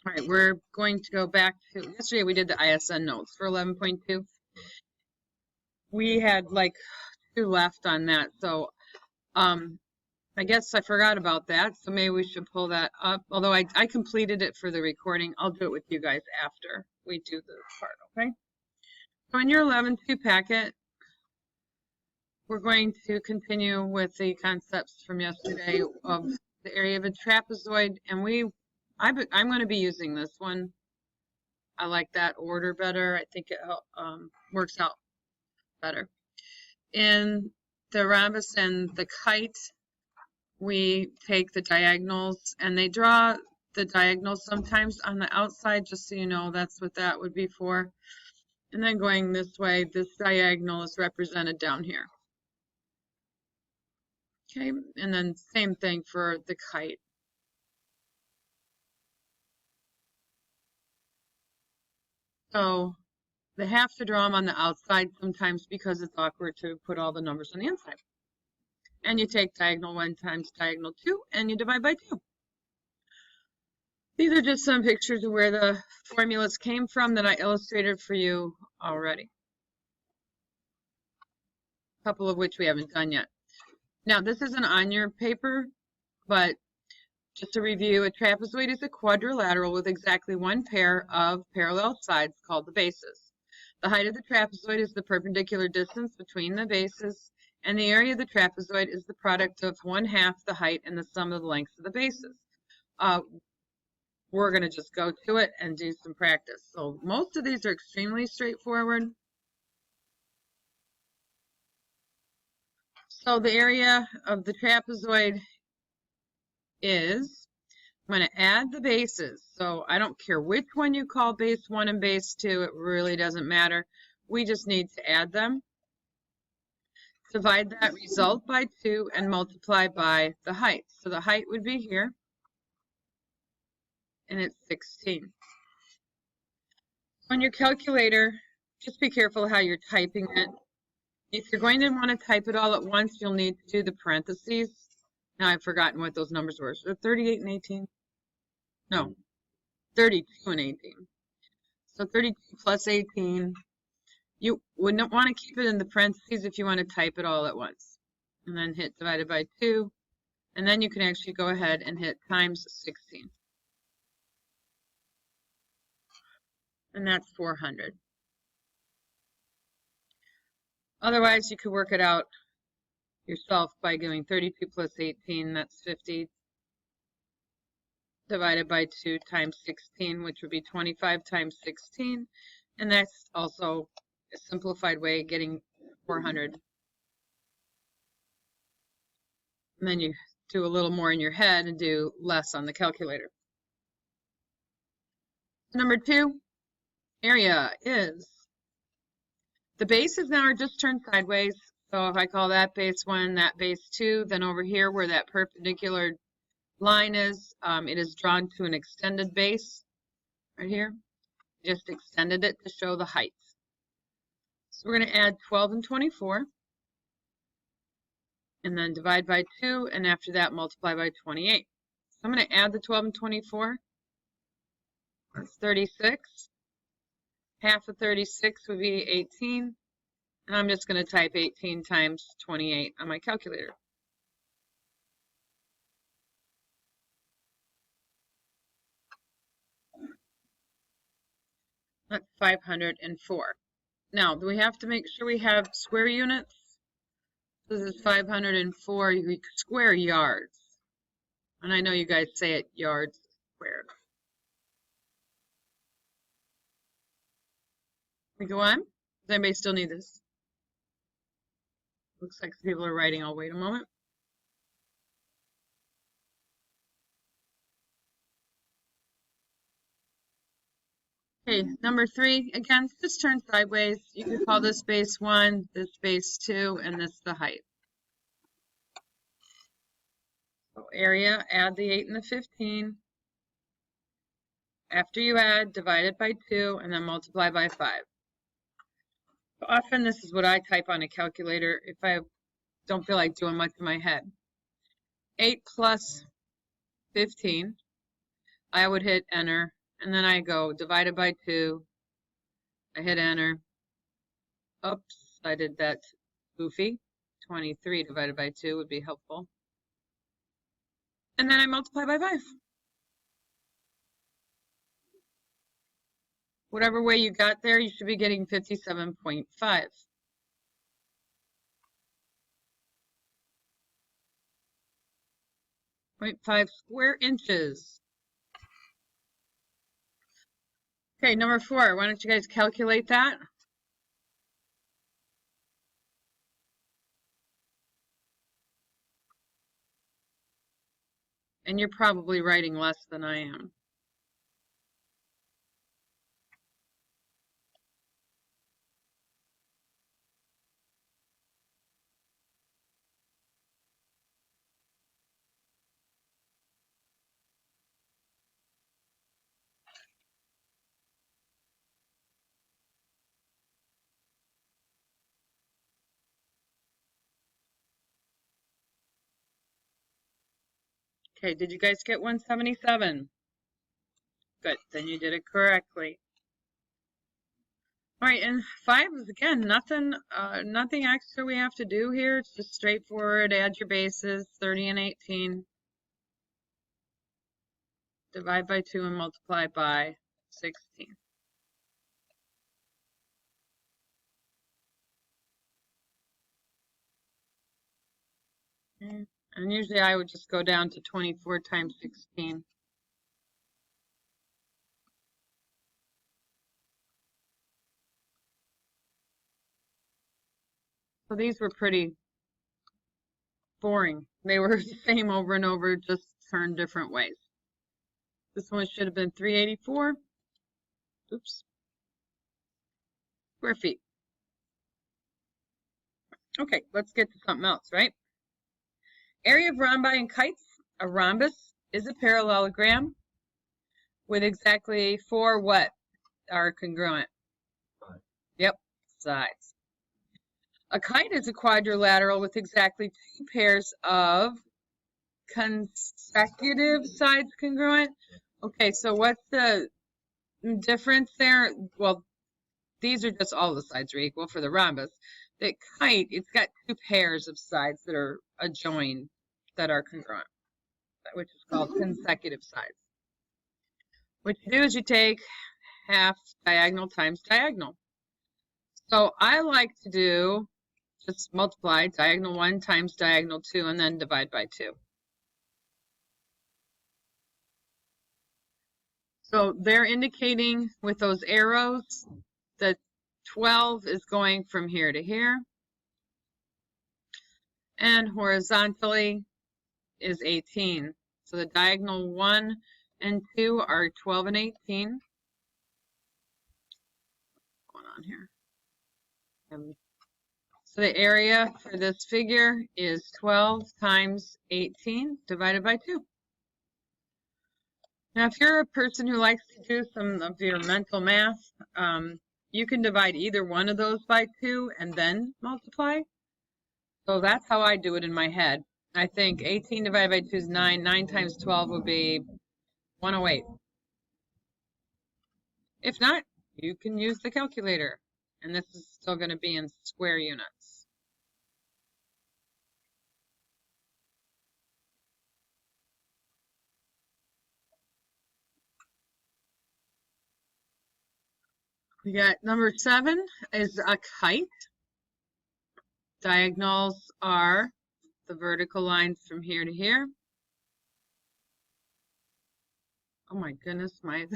All right, we're going to go back to, yesterday we did the ISN notes for 11.2. We had like 2 left on that, so I guess I forgot about that, so maybe we should pull that up. Although I completed it for the recording, I'll do it with you guys after we do this part, okay? So in your 11.2 packet, we're going to continue with the concepts from yesterday of the area of a trapezoid, and I'm going to be using this one. I like that order better. I think it works out better. In the rhombus and the kite, we take the diagonals, and they draw the diagonals sometimes on the outside, just so you know that's what that would be for. And then going this way, this diagonal is represented down here. Okay, and then same thing for the kite. So they have to draw them on the outside sometimes because it's awkward to put all the numbers on the inside. And you take diagonal 1 times diagonal 2, and you divide by 2. These are just some pictures of where the formulas came from that I illustrated for you already. A couple of which we haven't done yet. Now, this isn't on your paper, but just to review, a trapezoid is a quadrilateral with exactly 1 pair of parallel sides called the bases. The height of the trapezoid is the perpendicular distance between the bases, and the area of the trapezoid is the product of 1/2 the height and the sum of the lengths of the bases. We're going to just go to it and do some practice. So most of these are extremely straightforward. So the area of the trapezoid is, I'm going to add the bases. So I don't care which one you call base 1 and base 2. It really doesn't matter. We just need to add them. Divide that result by 2 and multiply by the height. So the height would be here, and it's 16. On your calculator, just be careful how you're typing it. If you're going to want to type it all at once, you'll need to do the parentheses. Now I've forgotten what those numbers were. So 38 and 18? No, 32 and 18. So 32 plus 18. You would not want to keep it in the parentheses if you want to type it all at once. And then hit divided by 2. And then you can actually go ahead and hit times 16. And that's 400. Otherwise, you could work it out yourself by doing 32 plus 18, that's 50, divided by 2 times 16, which would be 25 times 16. And that's also a simplified way of getting 400. And then you do a little more in your head and do less on the calculator. Number 2, area is, the bases now are just turned sideways. So if I call that base 1, that base 2, then over here where that perpendicular line is, it is drawn to an extended base right here. Just extended it to show the height. So we're going to add 12 and 24, and then divide by 2, and after that multiply by 28. So I'm going to add the 12 and 24. That's 36. Half of 36 would be 18. And I'm just going to type 18 times 28 on my calculator. That's 504. Now, do we have to make sure we have square units? This is 504 square yards. And I know you guys say it yards squared. We go on? Does anybody still need this? Looks like people are writing. I'll wait a moment. Okay, number 3, again, just turn sideways. You can call this base 1, this base 2, and this the height. So area, add the 8 and the 15. After you add, divide it by 2, and then multiply by 5. So often this is what I type on a calculator if I don't feel like doing much in my head. 8 plus 15, I would hit enter, And then I go divided by 2. I hit enter. Oops, I did that goofy. 23 divided by 2 would be helpful. And then I multiply by 5. Whatever way you got there, you should be getting 57.5. 0.5 square inches. Okay, number 4. Why don't you guys calculate that? And you're probably writing less than I am. Okay, did you guys get 177? Good, then you did it correctly. All right, and 5 is, again, nothing extra we have to do here. It's just straightforward. Add your bases, 30 and 18. Divide by 2 and multiply by 16. Okay. And usually I would just go down to 24 times 16. So these were pretty boring. They were the same over and over, just turned different ways. This one should have been 384. Oops. Square feet. Okay, let's get to something else, right? Area of rhombi and kites. A rhombus is a parallelogram with exactly 4 what are congruent? Yep, sides. A kite is a quadrilateral with exactly 2 pairs of consecutive sides congruent. Okay, so what's the difference there? Well, these are just all the sides are equal for the rhombus. The kite, it's got 2 pairs of sides that are adjoined that are congruent, which is called consecutive sides. What you do is you take half diagonal times diagonal. So I like to do just multiply diagonal 1 times diagonal 2 and then divide by 2. So they're indicating with those arrows that 12 is going from here to here. And horizontally is 18. So the diagonal 1 and 2 are 12 and 18. What's going on here? So the area for this figure is 12 times 18 divided by 2. Now, if you're a person who likes to do some of your mental math, you can divide either one of those by 2 and then multiply. So that's how I do it in my head. I think 18 divided by 2 is 9. 9 times 12 would be 108. If not, you can use the calculator. And this is still going to be in square units. We got number 7 is a kite. Diagonals are the vertical lines from here to here. Oh my goodness, my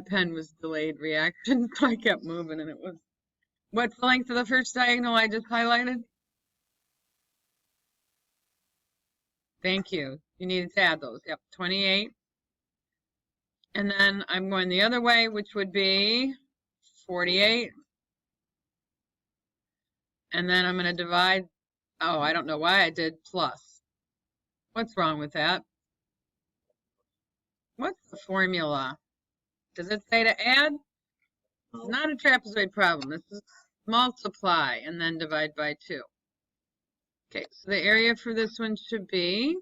pen was delayed reaction, so I kept moving and it was. What's the length of the first diagonal I just highlighted? Thank you. You needed to add those. Yep, 28. And then I'm going the other way, which would be 48. And then I'm going to divide. Oh, I don't know why I did plus. What's wrong with that? What's the formula? Does it say to add? It's not a trapezoid problem. This is multiply and then divide by 2. Okay, so the area for this one should be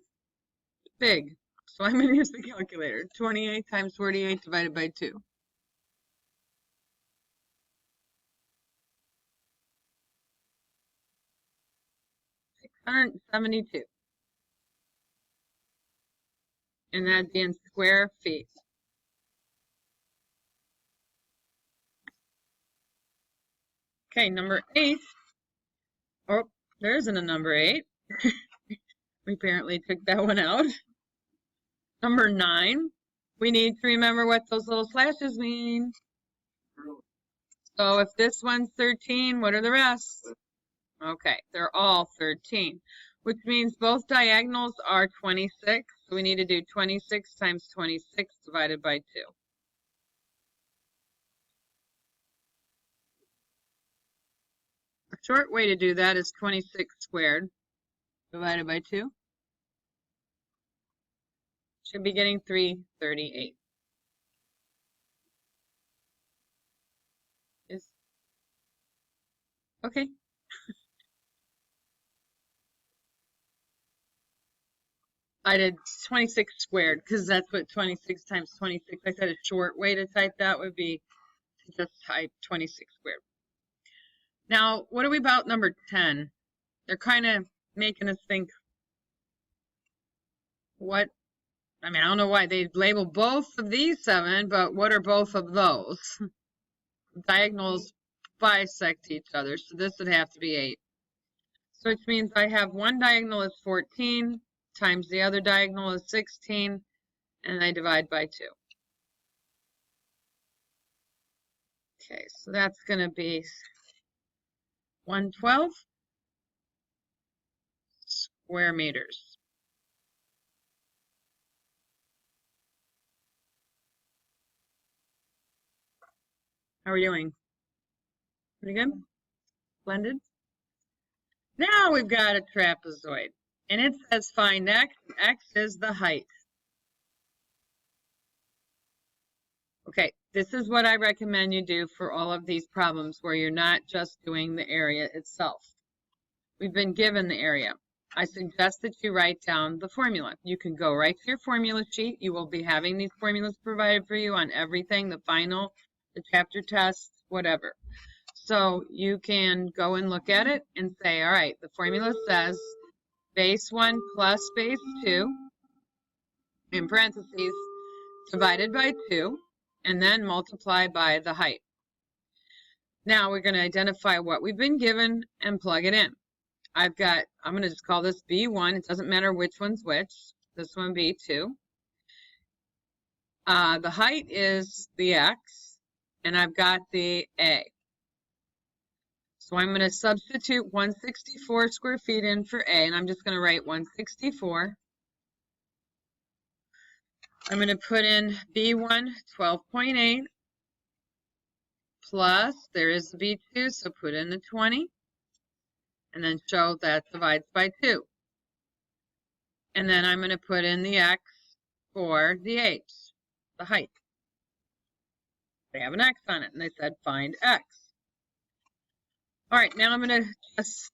big, So I'm going to use the calculator. 28 times 48 divided by 2. 672. And that'd be in square feet. Okay, number 8. Oh, there isn't a number 8. We apparently took that one out. Number 9. We need to remember what those little slashes mean. So if this one's 13, what are the rest? Okay, they're all 13, which means both diagonals are 26. So we need to do 26 times 26 divided by 2. A short way to do that is 26 squared divided by 2. Should be getting 338. Okay. I did 26 squared because that's what 26 times 26. I said a short way to type that would be to just type 26 squared. Now, what are we about number 10? They're kind of making us think what, I mean, I don't know why they label both of these 7, but what are both of those? Diagonals bisect each other, so this would have to be 8. So which means I have one diagonal is 14 times the other diagonal is 16, and I divide by 2. Okay, so that's going to be 112 square meters. How are we doing? Pretty good? Blended? Now we've got a trapezoid, and it says find x, and x is the height. Okay, this is what I recommend you do for all of these problems where you're not just doing the area itself. We've been given the area. I suggest that you write down the formula. You can go right to your formula sheet. You will be having these formulas provided for you on everything, the final, the chapter test, whatever. So you can go and look at it and say, all right, the formula says base 1 plus base 2, in parentheses, divided by 2, and then multiply by the height. Now we're going to identify what we've been given and plug it in. I'm going to just call this B1. It doesn't matter which one's which. This one B2. The height is the X, and I've got the A. So I'm going to substitute 164 square feet in for A, and I'm just going to write 164. I'm going to put in B1, 12.8, plus, there is the B2, so put in the 20, and then show that divides by 2. And then I'm going to put in the X for the H, the height. They have an X on it, and they said find X. All right, now I'm going to just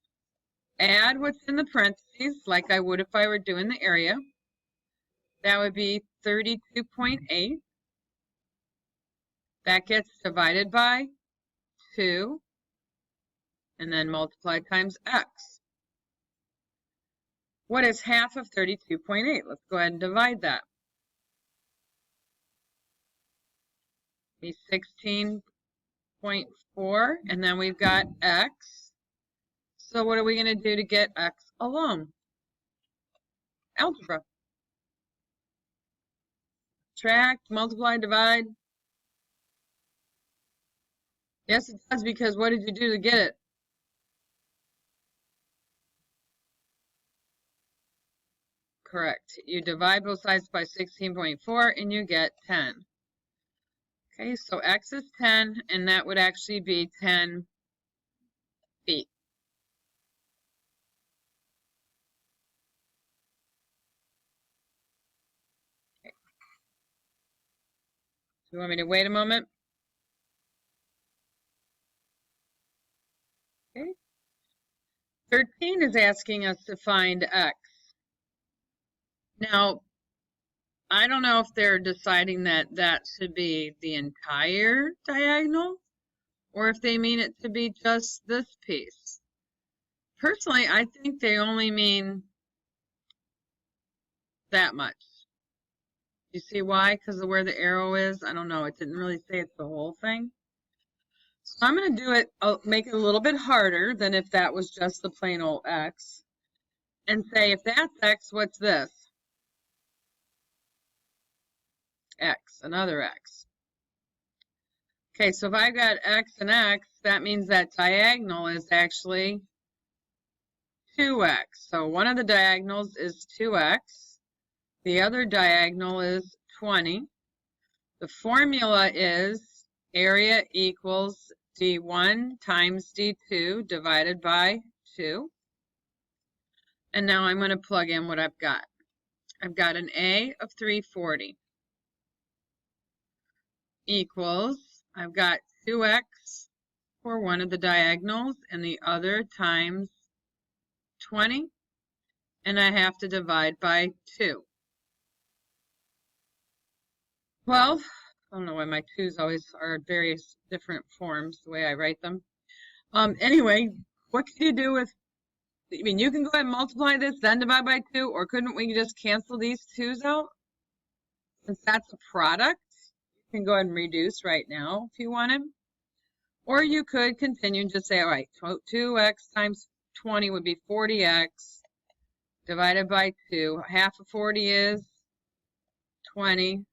add what's in the parentheses like I would if I were doing the area. That would be 32.8. That gets divided by 2, and then multiply times X. What is half of 32.8? Let's go ahead and divide that. Be 16.4, and then we've got X. So what are we going to do to get X alone? Algebra. Subtract, multiply, divide. Yes, it does, because what did you do to get it? Correct. You divide both sides by 16.4 and you get 10. Okay, so X is 10, and that would actually be 10 feet. Okay. Do you want me to wait a moment? Okay. 13 is asking us to find X. Now, I don't know if they're deciding that that should be the entire diagonal or if they mean it to be just this piece. Personally, I think they only mean that much. You see why? Because of where the arrow is? I don't know. It didn't really say it's the whole thing. So I'm going to do it, make it a little bit harder than if that was just the plain old X. And say, if that's X, what's this? X, another X. Okay, so if I got X and X, that means that diagonal is actually 2X. So one of the diagonals is 2X. The other diagonal is 20. The formula is area equals D1 times D2 divided by 2. And now I'm going to plug in what I've got. I've got an A of 340 equals, I've got 2X for one of the diagonals and the other times 20. And I have to divide by 2. Well, I don't know why my 2's always are various different forms, the way I write them. Anyway, what can you do with, I mean, you can go ahead and multiply this, then divide by 2, or couldn't we just cancel these 2's out? Since that's a product, you can go ahead and reduce right now if you wanted. Or you could continue and just say, all right, 2X times 20 would be 40X divided by 2. Half of 40 is 20X.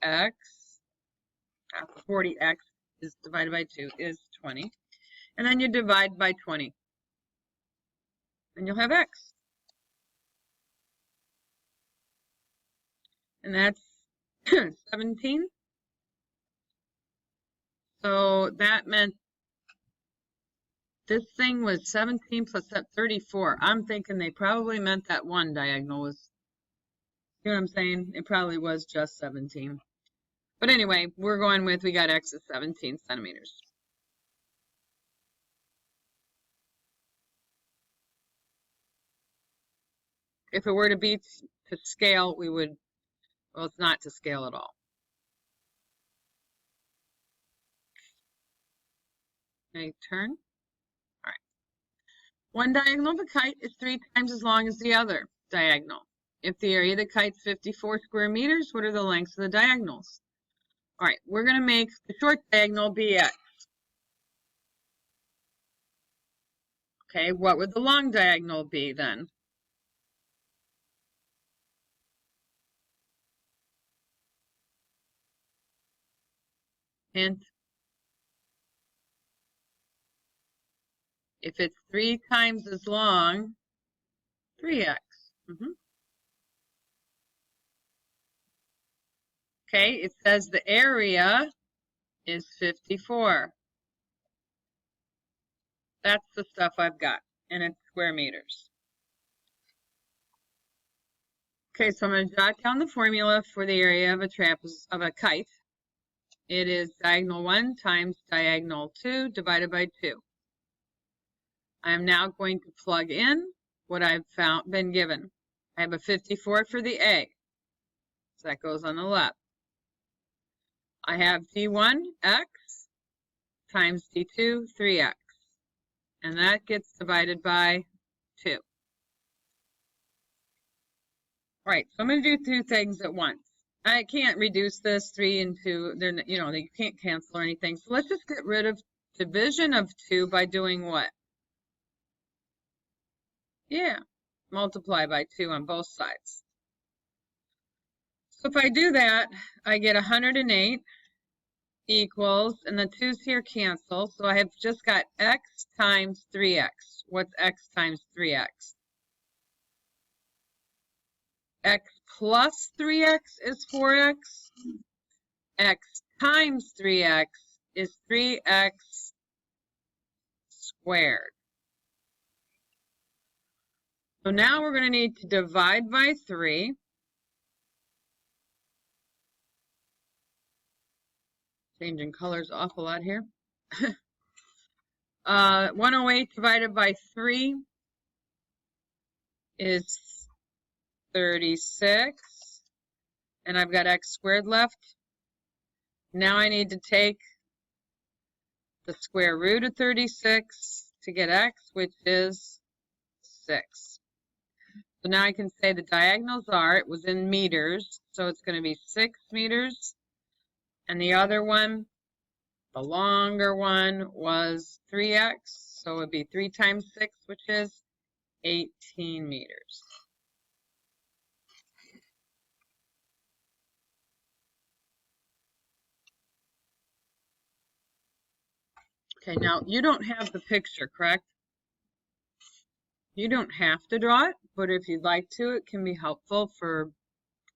Half of 40X is divided by 2 is 20. And then you divide by 20. And you'll have X. And that's 17. So that meant this thing was 17 plus that 34. I'm thinking they probably meant that one diagonal was, you know what I'm saying? It probably was just 17. But anyway, we're going with, we got X is 17 centimeters. If it were to be to scale, we would, well, it's not to scale at all. Okay, turn. All right. One diagonal of a kite is 3 times as long as the other diagonal. If the area of the kite's 54 square meters, what are the lengths of the diagonals? All right, we're going to make the short diagonal be X. Okay, what would the long diagonal be then? Hint. If it's 3 times as long, 3X. Okay, it says the area is 54. That's the stuff I've got, and it's square meters. Okay, so I'm going to jot down the formula for the area of a kite. It is diagonal 1 times diagonal 2 divided by 2. I am now going to plug in what I've been given. I have a 54 for the A, so that goes on the left. I have D1, X, times D2, 3X, and that gets divided by 2. All right, so I'm going to do 2 things at once. I can't reduce this 3 and 2. They're, you know, you can't cancel or anything. So let's just get rid of division of 2 by doing what? Yeah, multiply by 2 on both sides. So if I do that, I get 108 equals, and the 2's here cancel, so I have just got X times 3X. What's X times 3X? X plus 3X is 4X. X times 3X is 3X squared. So now we're going to need to divide by 3. Changing colors awful lot here. 108 divided by 3 is 36. and I've got x squared left. Now I need to take the square root of 36 to get x, which is 6. So now I can say the diagonals are, it was in meters, so it's going to be 6 meters. And the other one, the longer one, was 3x, so it would be 3 times 6, which is 18 meters. Okay, now you don't have the picture, correct? You don't have to draw it, but if you'd like to, it can be helpful for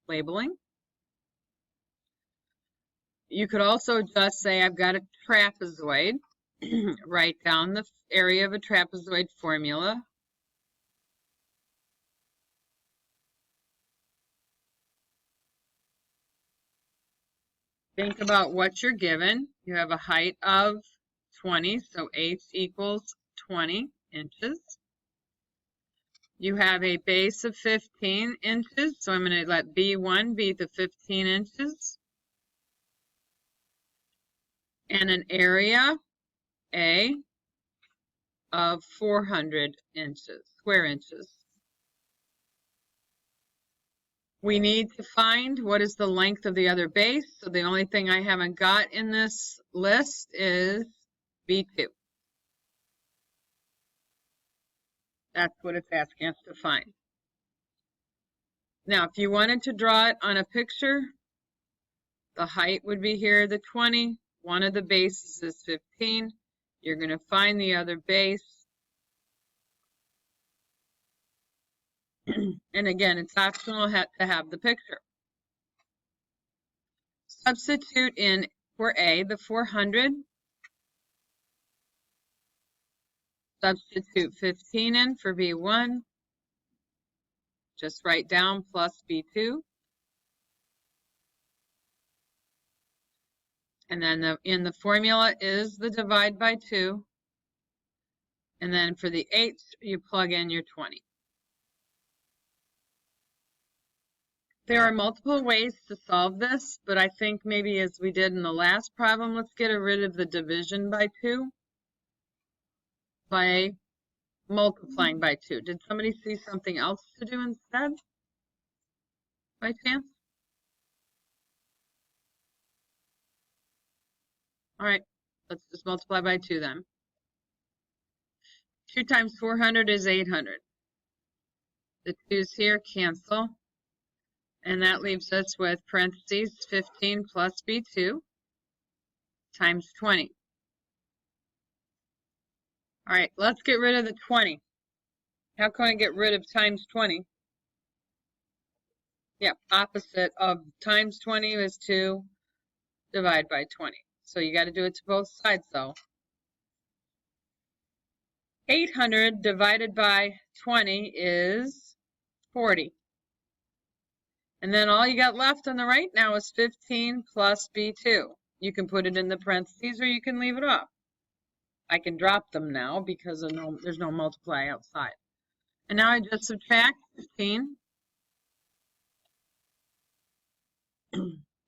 labeling. You could also just say, I've got a trapezoid. Write down the area of a trapezoid formula. Think about what you're given. You have a height of 20, so h equals 20 inches. You have a base of 15 inches, so I'm going to let B1 be the 15 inches. And an area, A, of 400 inches, square inches. We need to find what is the length of the other base, so the only thing I haven't got in this list is B2. That's what it's asking us to find. Now, if you wanted to draw it on a picture, the height would be here, the 20. One of the bases is 15. You're going to find the other base. And again, it's optional to have the picture. Substitute in for A, the 400. Substitute 15 in for B1. Just write down plus B2. And then in the formula is the divide by 2. And then for the h, you plug in your 20. There are multiple ways to solve this, but I think maybe as we did in the last problem, let's get rid of the division by 2 by multiplying by 2. Did somebody see something else to do instead? By chance? All right, let's just multiply by 2 then. 2 times 400 is 800. The 2's here cancel. And that leaves us with parentheses 15 plus B2 times 20. All right, let's get rid of the 20. How can I get rid of times 20? Yep, opposite of times 20 is 2, divide by 20. So you got to do it to both sides though. 800 divided by 20 is 40. And then all you got left on the right now is 15 plus B2. You can put it in the parentheses or you can leave it off. I can drop them now because there's no multiply outside. And now I just subtract 15.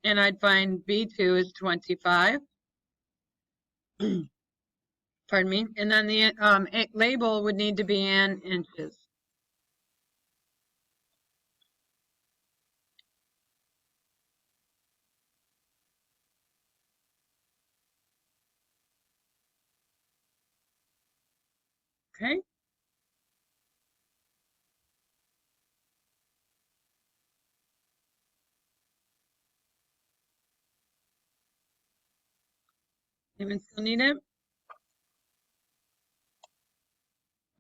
And I'd find B2 is 25. Pardon me. And then the label would need to be in inches. Okay. Anyone still need it?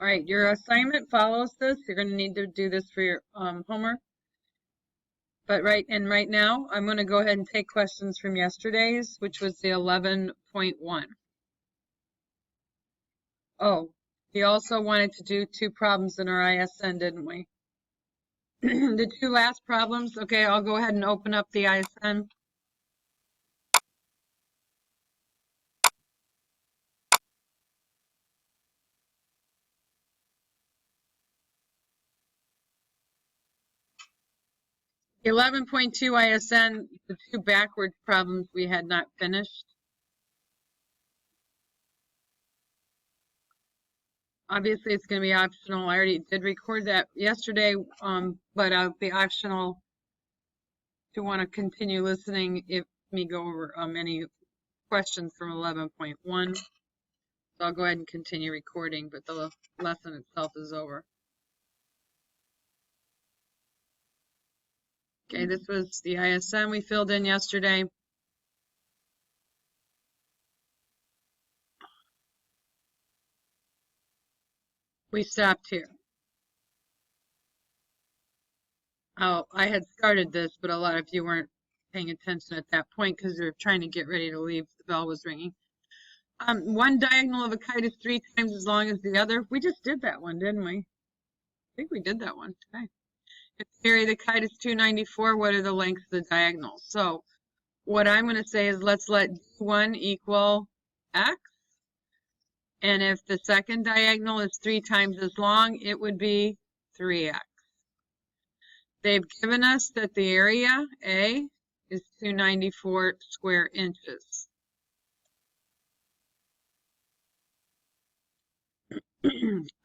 All right, your assignment follows this. You're going to need to do this for your homework. But right now, I'm going to go ahead and take questions from yesterday's, which was the 11.1. Oh, we also wanted to do 2 problems in our ISN, didn't we? The 2 last problems. Okay, I'll go ahead and open up the ISN. 11.2 ISN, the two backwards problems we had not finished. Obviously, it's going to be optional. I already did record that yesterday, but it'll be optional if you want to continue listening if me go over any questions from 11.1. So I'll go ahead and continue recording, but the lesson itself is over. Okay, this was the ISN we filled in yesterday. We stopped here. Oh, I had started this, but a lot of you weren't paying attention at that point because you were trying to get ready to leave. The bell was ringing. One diagonal of a kite is 3 times as long as the other. We just did that one, didn't we? I think we did that one today. If the area of the kite is 294, what are the lengths of the diagonals? So what I'm going to say is let's let D1 equal x. And if the second diagonal is 3 times as long, it would be 3x. They've given us that the area, A, is 294 square inches.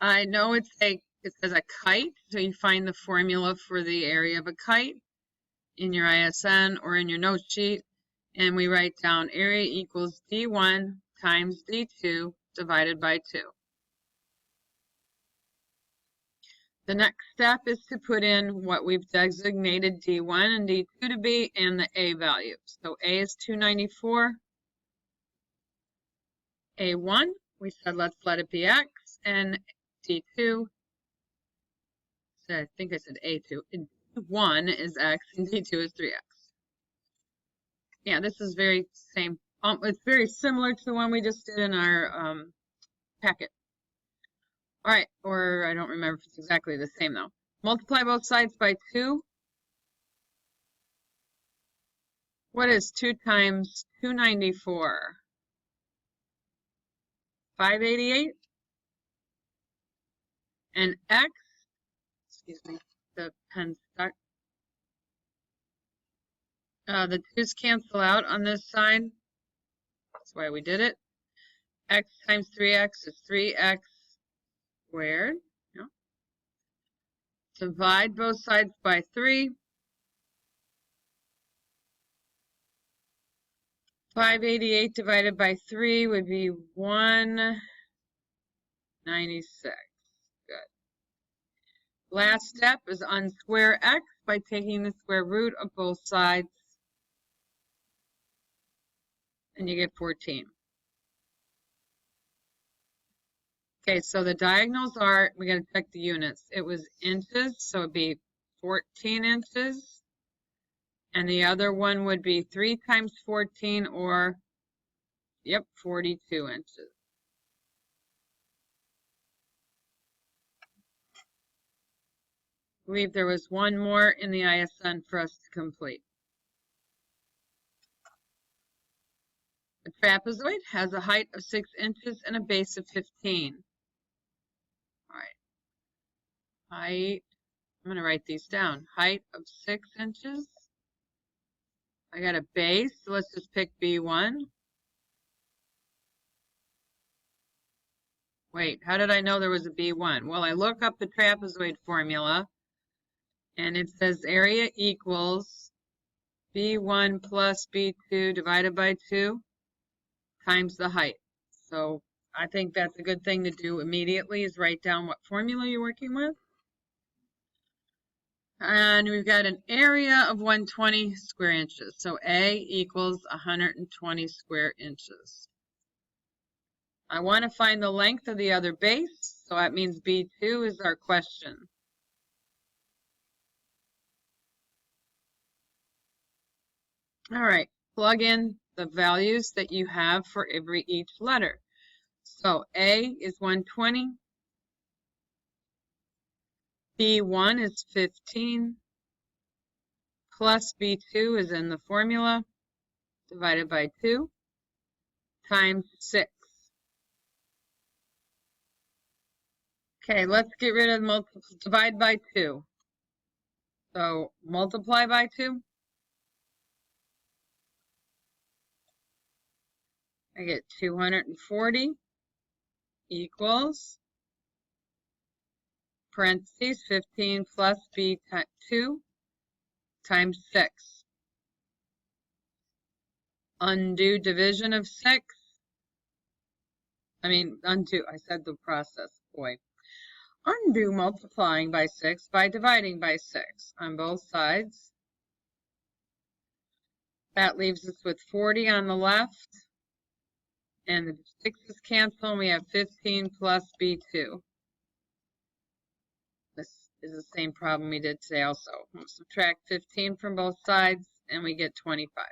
I know it says a kite, so you find the formula for the area of a kite in your ISN or in your note sheet, and we write down area equals D1 times D2 divided by 2. The next step is to put in what we've designated D1 and D2 to be and the A value. So A is 294. A1, we said let's let it be x, and D2, so I think I said A2. 1 is x and D2 is 3x. Yeah, this is very same. It's very similar to the one we just did in our packet. All right, or I don't remember if it's exactly the same though. Multiply both sides by 2. What is 2 times 294? 588. And x, excuse me, the pen stuck. The 2's cancel out on this side. That's why we did it. X times 3x is 3x squared. Yeah. Divide both sides by 3. 588 divided by 3 would be 196. Good. Last step is unsquare x by taking the square root of both sides. And you get 14. Okay, so the diagonals are, we got to check the units. It was inches, so it'd be 14 inches. And the other one would be 3 times 14 or, yep, 42 inches. I believe there was one more in the ISN for us to complete. A trapezoid has a height of 6 inches and a base of 15. All right. Height, I'm going to write these down. Height of 6 inches. I got a base, so let's just pick B1. Wait, how did I know there was a B1? Well, I look up the trapezoid formula, and it says area equals B1 plus B2 divided by 2 times the height. So I think that's a good thing to do immediately is write down what formula you're working with. And we've got an area of 120 square inches. So A equals 120 square inches. I want to find the length of the other base, so that means B2 is our question. All right, plug in the values that you have for each letter. So A is 120. B1 is 15 plus B2 is in the formula divided by 2 times 6. Okay, let's get rid of divide by 2. So multiply by 2. I get 240 equals parentheses 15 plus B2 times 6. Undo division of 6. Undo, I said the process, boy. Undo multiplying by 6 by dividing by 6 on both sides. That leaves us with 40 on the left. And the 6's cancel, and we have 15 plus B2. This is the same problem we did today also. We'll subtract 15 from both sides, and we get 25.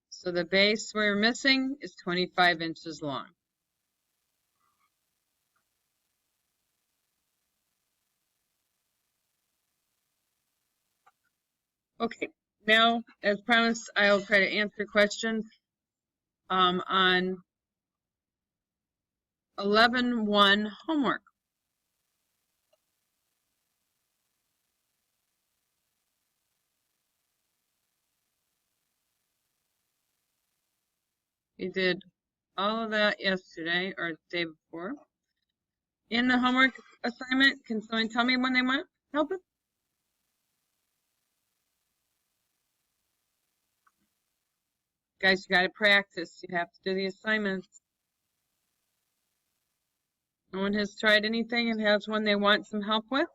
So the base we're missing is 25 inches long. Okay, now, as promised, I'll try to answer questions on 11.1 homework. We did all of that yesterday or the day before. In the homework assignment, can someone tell me when they want help with? Guys, you got to practice. You have to do the assignments. No one has tried anything and has one they want some help with?